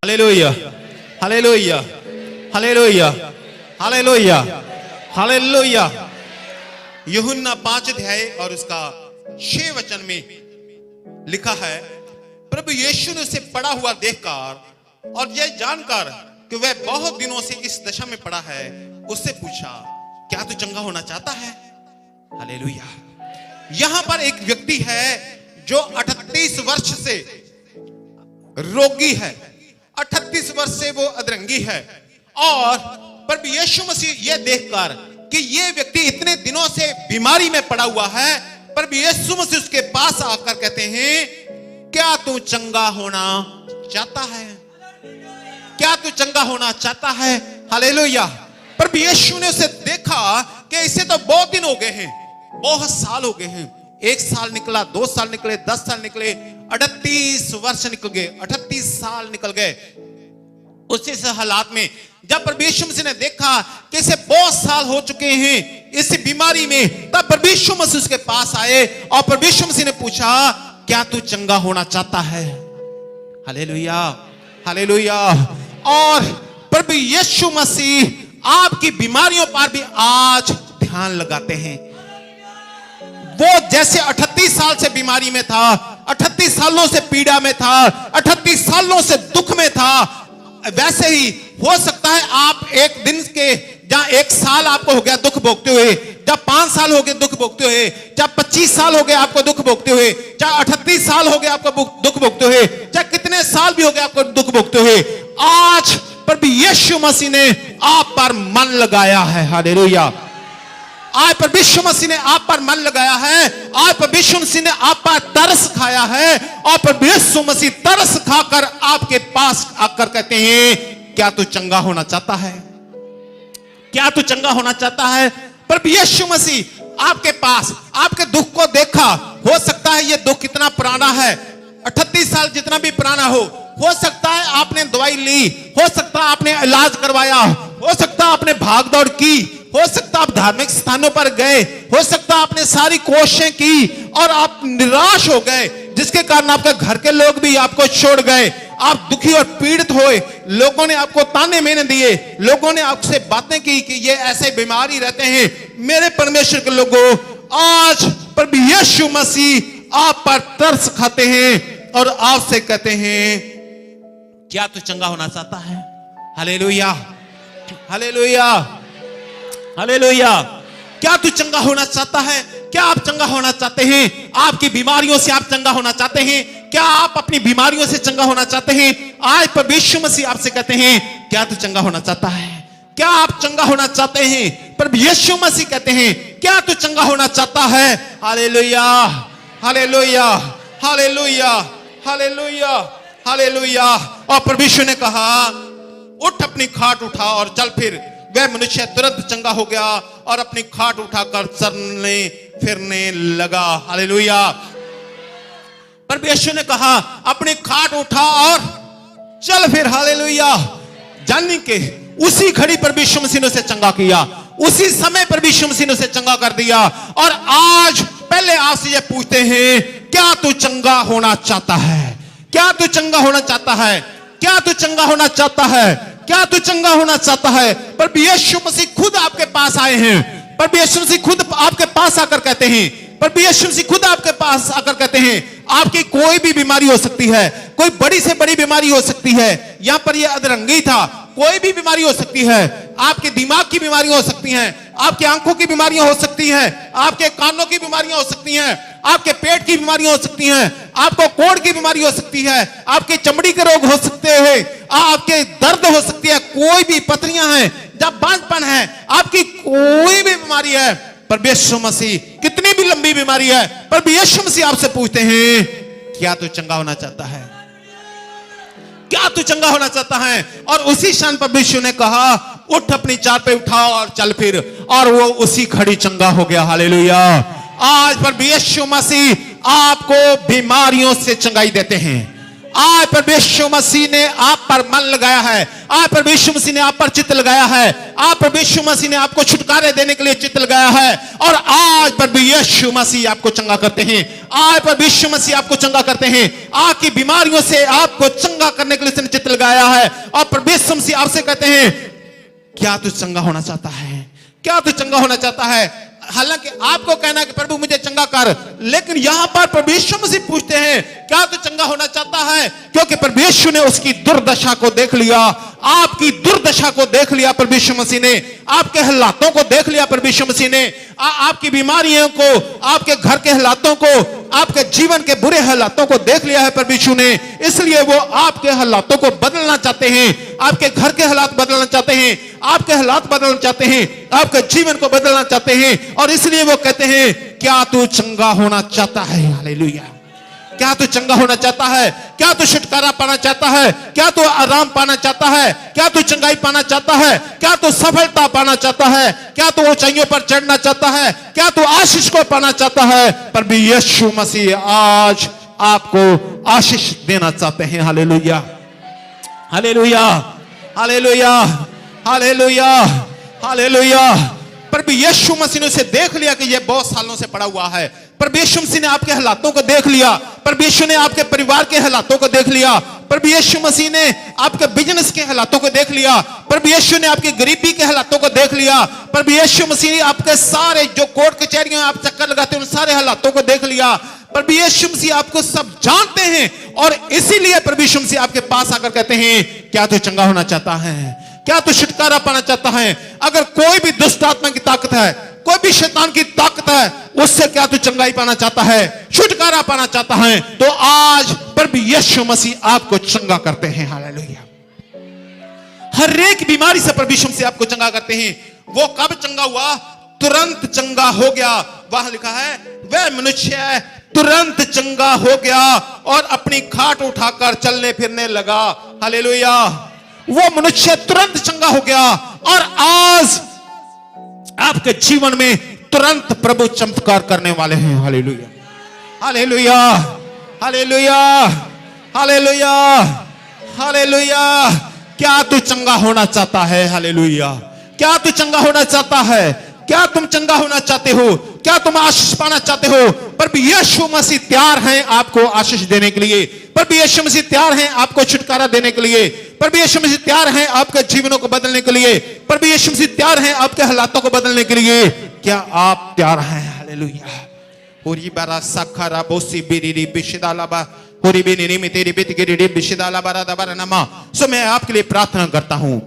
Hallelujah, hallelujah, hallelujah, hallelujah, hallelujah. यूहन्ना 5 अध्याय और उसका 6 वचन में लिखा है, प्रभु यीशु ने उसे पड़ा हुआ देखकर और यह जानकर कि वह बहुत दिनों से इस दशा में पड़ा है, उससे पूछा, क्या तू चंगा होना चाहता है? हालेलुया। यहां पर एक व्यक्ति है जो 38 वर्ष से रोगी है, 38 वर्ष से वो अधरंगी है। और प्रभु यीशु मसीह यह देखकर कि यह व्यक्ति इतने दिनों से बीमारी में पड़ा हुआ है, प्रभु यीशु मसीह उसके पास आकर कहते हैं, क्या तू चंगा होना चाहता है? क्या तू चंगा होना चाहता है? हालेलुया। प्रभु यीशु ने उसे देखा कि इसे तो बहुत दिन हो गए हैं, बहुत साल हो गए हैं। 1 साल निकला, 2 साल निकले, 10 साल निकले, 38 वर्ष निकल गए, 38 साल निकल गए। उसी से हालात में जब प्रभु यीशु मसीह ने देखा कि इसे बहुत साल हो चुके हैं इस बीमारी में, तब प्रभु यीशु मसीह उसके पास आए और प्रभु यीशु मसीह ने पूछा, क्या तू चंगा होना चाहता है? Hallelujah, hallelujah. और प्रभु यीशु मसीह आपकी बीमारियों पर भी आज ध्यान लगाते हैं। वो जैसे 38 साल से बीमारी में था, 38 सालों से पीड़ा में था, 38 सालों से दुख में था, वैसे ही हो सकता है आप एक दिन के, जहां 1 साल आपको हो गया दुख भोगते हुए, जब 5 साल हो गए दुख भोगते हुए, जब 25 साल हो गए आपको दुख भोगते हुए, चाहे 38 साल हो गए आपको दुख भोगते हुए, चाहे कितने साल भी हो गए आपको दुख भोगते हुए, आज प्रभु यीशु मसीह ने आप पर मन लगाया है। हालेलुया। आज प्रभु यीशु मसीह ने आप पर मन लगाया है, आज प्रभु यीशु मसीह ने आप पर तरस खाया है, और प्रभु यीशु मसीह तरस खाकर आपके पास आकर कहते हैं, क्या तू चंगा होना चाहता है? क्या तू चंगा होना चाहता है? प्रभु यीशु मसीह आपके पास आपके दुख को देखा। हो सकता है ये दुख कितना पुराना है, 38 साल जितना भी पुराना हो सकता है आपने दवाई ली, हो सकता है आपने इलाज करवाया, हो सकता है आपने भाग दौड़ की, हो सकता आप धार्मिक स्थानों पर गए, हो सकता आपने सारी कोशिशें की और आप निराश हो गए, जिसके कारण आपके घर के लोग भी आपको छोड़ गए, आप दुखी और पीड़ित हुए, लोगों ने आपको ताने मेने दिए, लोगों ने आपसे बातें की कि ये ऐसे बीमारी रहते हैं। मेरे परमेश्वर के लोगों, आज प्रभु यीशु मसीह आप पर तरस खाते हैं और आपसे कहते हैं, क्या तू चंगा होना चाहता है? Hallelujah, hallelujah, hallelujah. क्या तू चंगा होना चाहता है? क्या आप चंगा होना चाहते हैं? आपकी बीमारियों से आप चंगा होना चाहते हैं? क्या आप अपनी बीमारियों से चंगा होना चाहते हैं? आज प्रभु यीशु मसीह आपसे कहते हैं, क्या तू चंगा होना चाहता है? क्या आप चंगा होना चाहते हैं? प्रभु यीशु मसीह कहते हैं, क्या तू चंगा होना चाहता है? Hallelujah, hallelujah, hallelujah, hallelujah, hallelujah. और प्रभु यीशु ने कहा, उठ अपनी खाट उठा और चल फिर। वह मनुष्य तुरंत चंगा हो गया और अपनी खाट उठाकर चलने फिरने लगा। हालेलुया। प्रभु यीशु ने कहा, अपनी खाट उठा और चल फिर। हालेलुया। जानी के उसी घड़ी प्रभु यीशु मसीह ने उसे चंगा किया, उसी समय प्रभु यीशु मसीह ने उसे चंगा कर दिया। और आज पहले आपसे ये पूछते हैं, क्या तू चंगा होना चाहता है? क्या तू चंगा होना चाहता है? क्या तू चंगा होना चाहता है? क्या तू चंगा होना चाहता है? प्रभु यीशु मसीह खुद आपके पास आए हैं। प्रभु यीशु मसीह खुद आपके पास आकर कहते हैं, प्रभु यीशु मसीह खुद आपके पास आकर कहते हैं, आपकी कोई भी बीमारी हो सकती है, कोई बड़ी से बड़ी बीमारी हो सकती है। यहां पर यह अधरंगी था, कोई भी बीमारी हो सकती है, आपके दिमाग की बीमारी हो सकती है, आपकी आंखों की बीमारियां हो सकती हैं, आपके कानों की बीमारियां हो सकती हैं, आपके पेट की बीमारियां हो सकती हैं, आपको कोढ़ की बीमारी हो सकती है, आपके चमड़ी के रोग हो सकते हैं, आपके दर्द हो सकती है, कोई भी पथरियां हैं, जब बांझपन है, आपकी कोई भी बीमारी है, प्रभु यीशु मसीह कितनी भी लंबी बीमारी है, प्रभु यीशु मसीह आपसे पूछते हैं, क्या तू चंगा होना चाहता है? क्या तू चंगा होना चाहता है? और उसी क्षण प्रभु यीशु ने कहा, उठ अपनी चार पे उठा और चल फिर। और वो उसी घड़ी चंगा हो गया। हालेलुया। आज प्रभु यीशु मसीह आपको बीमारियों से चंगाई देते हैं, आज परमेश्वर मसीह ने आप पर मन लगाया है, आज परमेश्वर मसीह ने आप पर चित्त लगाया है, आज परमेश्वर मसीह ने आपको छुटकारे देने के लिए चित्त लगाया है। और आज परमेश्वर मसीह आपको चंगा करते हैं, आज परमेश्वर मसीह आपको चंगा करते हैं, आपकी बीमारियों से आपको चंगा करने के लिए उसने चित्त लगाया है। और परमेश्वर मसीह आपसे कहते हैं, क्या तू चंगा होना चाहता है? क्या तू चंगा होना चाहता है? हालांकि आपको कहना है कि प्रभु मुझे चंगा कर, लेकिन यहां पर परमेश्वर मसीह पूछते हैं, क्या तू चंगा होना चाहता है? क्योंकि परमेश्वर ने उसकी दुर्दशा को देख लिया, आपकी दुर्दशा को देख लिया परमेश्वर मसीह ने, आपके हालातों को देख लिया परमेश्वर मसीह ने, आपकी बीमारियों को, आपके घर के हालातों को, आपके जीवन के बुरे हालातों को देख लिया है परमेश्वर ने। इसलिए वो आपके हालातों को बदलना चाहते हैं, आपके घर के हालात बदलना चाहते हैं, आपके हालात बदलना चाहते हैं, आपके जीवन को बदलना चाहते हैं। और इसलिए वो कहते हैं, क्या तू चंगा होना चाहता है? हालेलुया। क्या तू चंगा होना चाहता है? क्या तू छुटकारा पाना चाहता है? क्या तू आराम पाना चाहता है? क्या तू चंगाई पाना चाहता है? क्या तू सफलता पाना चाहता है? क्या तू ऊंचाइयों पर चढ़ना चाहता है? क्या तू आशीष को पाना चाहता है? पर यीशु मसीह आज आपको आशीष देना चाहते हैं। Hallelujah, hallelujah, hallelujah, hallelujah, hallelujah. पर यीशु मसीह ने उसे देख लिया कि यह बहुत सालों से पड़ा हुआ है। परमेश्वर मसीह ने आपके हालातों को देख लिया, परमेश्वर ने आपके परिवार के हालातों को देख लिया, परमेश्वर मसीह ने आपके बिजनेस के हालातों को देख लिया, परमेश्वर ने आपकी गरीबी के हालातों को देख लिया, परमेश्वर मसीह ने आपके सारे जो कोर्ट कचहरियों आप चक्कर लगाते हैं उन सारे हालातों को देख लिया। परमेश्वर मसीह आपको सब जानते हैं और इसीलिए परमेश्वर मसीह आपके पास आकर कहते हैं, क्या तू चंगा होना चाहता है? क्या तू छुटकारा पाना चाहता है? अगर कोई भी दुष्ट आत्मा की ताकत है, कोई भी शैतान की ताकत है, उससे क्या तू चंगाई पाना चाहता है, छुटकारा पाना चाहता है, तो आज प्रभु यीशु मसीह आपको चंगा करते हैं। हालेलुया। हर एक बीमारी से प्रभु यीशु मसीह आपको चंगा करते हैं। वो कब चंगा हुआ? तुरंत चंगा हो गया। वहां लिखा है, वह मनुष्य तुरंत चंगा हो गया और अपनी खाट उठाकर चलने फिरने लगा। हालेलुया। वो मनुष्य तुरंत चंगा हो गया और आज आपके जीवन में तुरंत प्रभु चमत्कार करने वाले हैं। Hallelujah, hallelujah, hallelujah, hallelujah, hallelujah. क्या तू चंगा होना चाहता है? हालेलुया। क्या तू चंगा होना चाहता है? क्या तुम चंगा होना चाहते हो? क्या तुम आशीष पाना चाहते हो? पर यीशु मसीह तैयार हैं आपको आशीष देने के लिए, पर यीशु मसीह तैयार हैं आपको छुटकारा देने के लिए, पर यीशु मसीह तैयार हैं आपके जीवनों को बदलने के लिए, पर यीशु मसीह तैयार हैं आपके हालातों को बदलने के लिए। क्या आप तैयार हैं? हालेलुया। होरी बारा साखारा बोसी बिरिरी बिशिदालाबा होरी बिनिनी में तेरी बितगिरी बिशिदालाबा रादाबा नमा। सो मैं आपके लिए प्रार्थना करता हूं,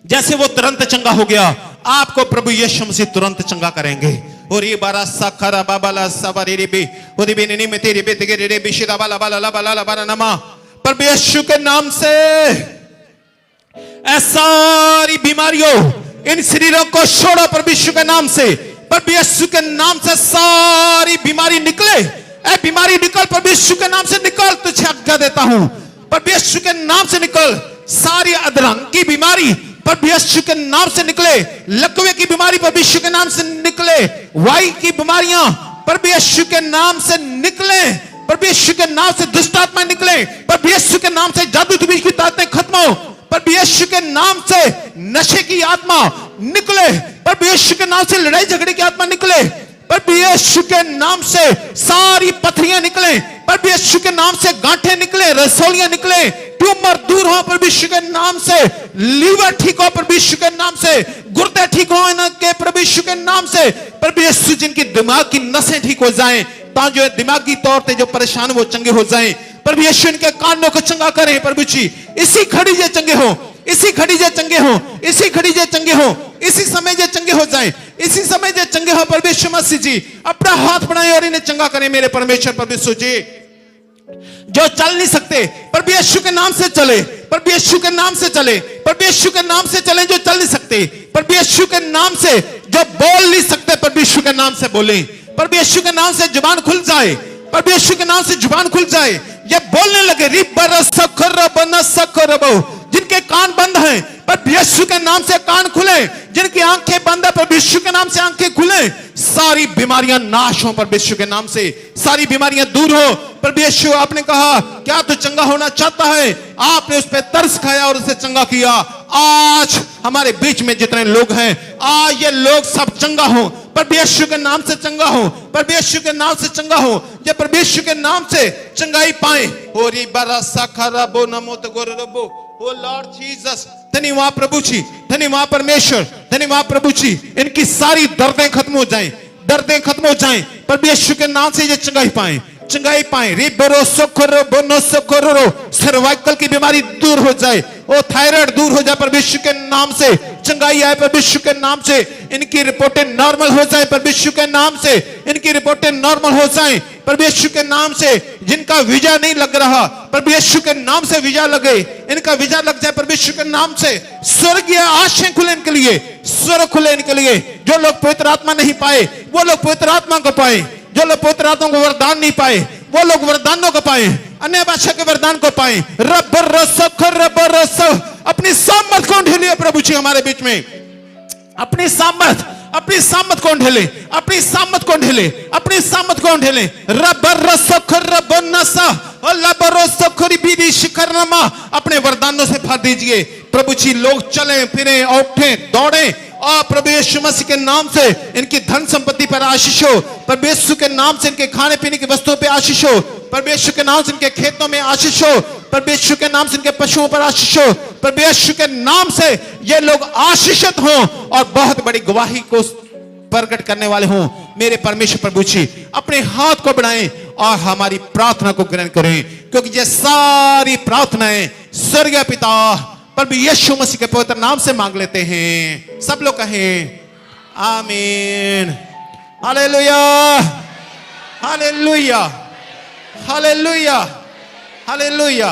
जैसे वो तुरंत चंगा हो गया, आपको प्रभु यीशु मसीह तुरंत चंगा करेंगे। और ये बारा साखरा बाबाला सवारी बे होरी बिनिनी में तेरी बितगिरी बिशिदाबाला बाला बाला बाला नमा। प्रभु यीशु के नाम से सारी बीमारियों, इन शरीरों को छोड़ो प्रभु यीशु के नाम से। प्रभु यीशु के नाम से सारी बीमारी निकले। ए बीमारी निकल, प्रभु यीशु के नाम से निकल, तुझे आज्ञा देता हूं। प्रभु यीशु के नाम से निकल। सारी अधरंग की बीमारी प्रभु यीशु के नाम से निकले। लकवे की बीमारी प्रभु यीशु के नाम से निकले। वाई की बीमारियां प्रभु यीशु के नाम से निकले। प्रभु यीशु के नाम से दुष्ट आत्मा निकले। प्रभु यीशु के नाम से जादू टोने की ताकतें खत्म हो। प्रभु यीशु के नाम से नशे की आत्मा निकले। प्रभु यीशु के नाम से लड़ाई झगड़े की आत्मा निकले। प्रभु यीशु के नाम से सारी पथरियां निकले। प्रभु यीशु के नाम से गांठें निकले, रसोलियां निकले, ट्यूमर दूर हो प्रभु यीशु के नाम से। लीवर ठीक हो प्रभु यीशु के नाम से। गुर्दे ठीक हो इनके प्रभु यीशु के नाम से। प्रभु यीशु जिनकी दिमाग की नसें ठीक हो जाएं, ताकि जो दिमागी तौर पे जो परेशान वो चंगे हो जाएं। प्रभु यीशु इनके कानों को चंगा करें प्रभु जी। इसी घड़ी जे चंगे हो, इसी घड़ी जे चंगे हो, इसी घड़ी जे चंगे हो, इसी समय जे चंगे हो जाए, इसी समय जे चंगे हो। परमेश्वर मसीह जी अपना हाथ बढ़ाएं और इन्हें चंगा करें मेरे परमेश्वर परमेश्वर जी। जो चल नहीं सकते प्रभु यीशु के नाम से चले, प्रभु यीशु के नाम से चले, प्रभु यीशु के नाम से चले। जो चल नहीं सकते प्रभु यीशु के नाम से, जो बोल नहीं सकते प्रभु यीशु के नाम से बोले। प्रभु यीशु के नाम से जुबान खुल जाए, प्रभु यीशु के नाम से जुबान खुल जाए, ये बोलने लगे। जिनके कान बंद हैं प्रभु यीशु के नाम से कान खुले, जिनकी आंखें बंद है प्रभु यीशु के नाम से आंखें खुले। सारी बीमारियां नाश हो प्रभु यीशु के नाम से, सारी बीमारियां दूर हो प्रभु यीशु। आपने कहा क्या तू चंगा होना चाहता है, आपने उस पर तरस खाया और उसे चंगा किया। आज हमारे बीच में जितने लोग हैं, आज ये लोग सब चंगा हो प्रभु यीशु के नाम से, चंगा हो प्रभु यीशु के नाम से, चंगा हो, ये प्रभु यीशु के नाम से चंगाई पाए। ओरी बरसा खरबो नमो तो गोरबो, ओ लॉर्ड जीसस, धन्यवाद प्रभु जी, धन्यवाद परमेश्वर, धन्यवाद प्रभु जी। इनकी सारी दर्दें खत्म हो जाएं, दर्दें खत्म हो जाएं प्रभु यीशु के नाम से, ये चंगाई पाए, चंगाई पाए। रे बरो सोखरो बोनो सोखरो, सर्वाइकल की बीमारी दूर हो जाए, ओ थायराइड दूर हो जाए प्रभु यीशु के नाम से, चंगाई आए प्रभु यीशु के नाम से। इनकी रिपोर्टें नॉर्मल हो जाए प्रभु यीशु के नाम से, इनकी रिपोर्टें नॉर्मल हो जाए प्रभु यीशु के नाम से। जिनका वीजा नहीं लग रहा प्रभु यीशु के नाम से वीजा लगे, इनका वीजा लग जाए प्रभु यीशु के नाम से। स्वर्गीय आंखें खुले इनके लिए, स्वर्ग खुले इनके लिए। जो लोग पवित्र आत्मा नहीं पाए वो लोग पवित्र आत्मा को पाए, जो लोग पवित्र आत्मा को वरदान नहीं पाए वो लोग वरदानों को पाए, अन्य भाषा के वरदान को पाए। रब रस अपनी सामर्थ कौन ढीले प्रभु जी हमारे बीच में, अपनी सामर्थ, अपनी सामर्थ कौन ढेले, अपनी सामर्थ कौन ढेले, अपनी सामर्थ कौन ढेले। अपने वरदानों से भर दीजिए प्रभु जी। लोग चले फिरे, उठे दौड़े, और प्रभु यीशु मसीह के नाम से इनकी धन संपत्ति पर आशीष हो, प्रभु यीशु के नाम से इनके खाने पीने की वस्तुओं पर आशीष हो, प्रभु यीशु के नाम से इनके खेतों में आशीष हो, प्रभु यीशु के नाम से इनके पशुओं पर आशीष हो, प्रभु यीशु के नाम से ये लोग आशीषित हों और बहुत बड़ी गवाही को प्रकट करने वाले हों। मेरे परमेश्वर प्रभु जी अपने हाथ को बढ़ाएं और हमारी प्रार्थना को ग्रहण करें, क्योंकि ये सारी प्रार्थनाएं स्वर्गीय पिता प्रभु यीशु मसीह के पवित्र नाम से मांग लेते हैं। सब लोग कहें आमीन। Hallelujah, hallelujah, hallelujah, hallelujah.